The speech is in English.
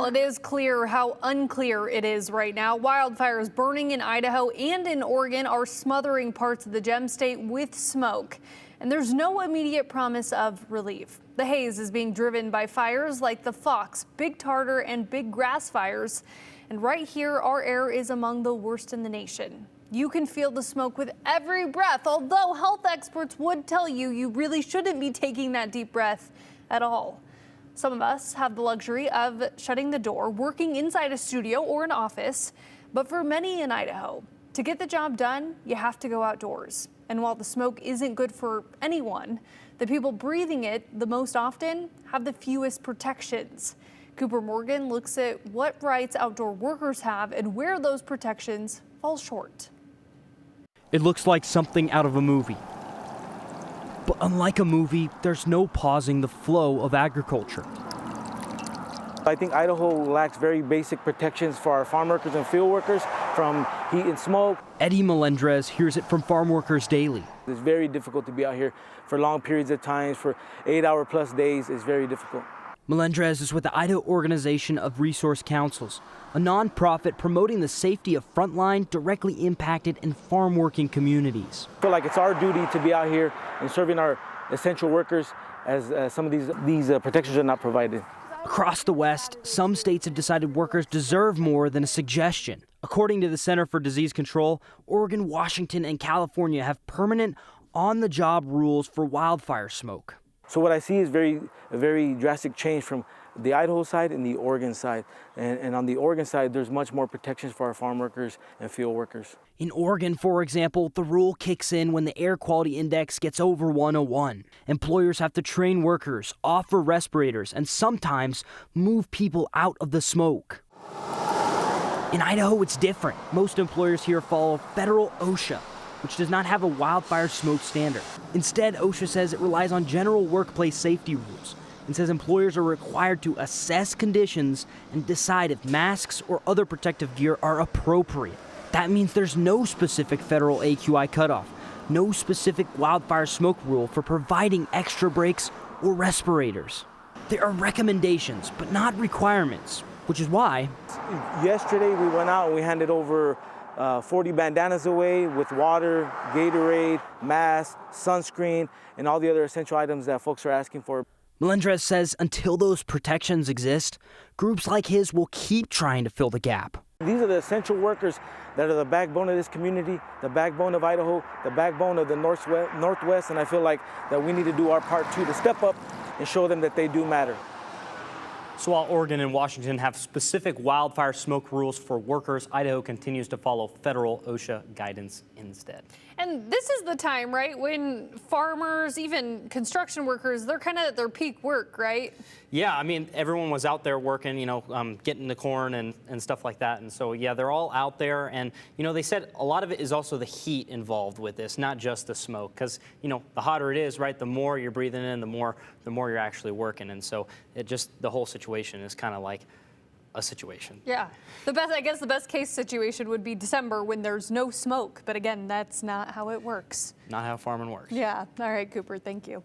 Well, it is clear how unclear it is right now. Wildfires burning in Idaho and in Oregon are smothering parts of the gem state with smoke. And there's no immediate promise of relief. The haze is being driven by fires like the Fox, Big Tartar, and Big Grass fires. And right here, our air is among the worst in the nation. You can feel the smoke with every breath, although health experts would tell you you really shouldn't be taking that deep breath at all. Some of us have the luxury of shutting the door, working inside a studio or an office. But for many in Idaho, to get the job done, you have to go outdoors. And while the smoke isn't good for anyone, the people breathing it the most often have the fewest protections. Cooper Morgan looks at what rights outdoor workers have and where those protections fall short. It looks like something out of a movie. But unlike a movie, there's no pausing the flow of agriculture. I think Idaho lacks very basic protections for our farm workers and field workers from heat and smoke. Eddie Melendrez hears it from farm workers daily. It's very difficult to be out here for long periods of time, for 8-hour plus days. It's very difficult. Melendrez is with the Idaho Organization of Resource Councils, a nonprofit promoting the safety of frontline, directly impacted and farm working communities. I feel like it's our duty to be out here and serving our essential workers as some of these protections are not provided. Across the West, some states have decided workers deserve more than a suggestion. According to the Center for Disease Control, Oregon, Washington, and California have permanent on-the-job rules for wildfire smoke. So what I see is a very drastic change from the Idaho side and the Oregon side. And on the Oregon side, there's much more protections for our farm workers and field workers. In Oregon, for example, the rule kicks in when the air quality index gets over 101. Employers have to train workers, offer respirators, and sometimes move people out of the smoke. In Idaho, it's different. Most employers here follow federal OSHA, which does not have a wildfire smoke standard. Instead, OSHA says it relies on general workplace safety rules and says employers are required to assess conditions and decide if masks or other protective gear are appropriate. That means there's no specific federal AQI cutoff, no specific wildfire smoke rule for providing extra brakes or respirators. There are recommendations, but not requirements, which is why yesterday we went out and we handed over 40 bandanas away with water, Gatorade, mask, sunscreen, and all the other essential items that folks are asking for. Melendrez says until those protections exist, groups like his will keep trying to fill the gap. These are the essential workers that are the backbone of this community, the backbone of Idaho, the backbone of the Northwest, and I feel like that we need to do our part too to step up and show them that they do matter. So while Oregon and Washington have specific wildfire smoke rules for workers, Idaho continues to follow federal OSHA guidance instead. And this is the time, right, when farmers, even construction workers, they're kind of at their peak work, right? Yeah, I mean, everyone was out there working, getting the corn and stuff like that. And so, yeah, they're all out there. And, they said a lot of it is also the heat involved with this, not just the smoke. Because, the hotter it is, right, the more you're breathing in, the more you're actually working. And so the whole situation is kind of like a situation. Yeah. I guess the best case situation would be December when there's no smoke. But again, that's not how it works. Not how farming works. Yeah. All right, Cooper, thank you.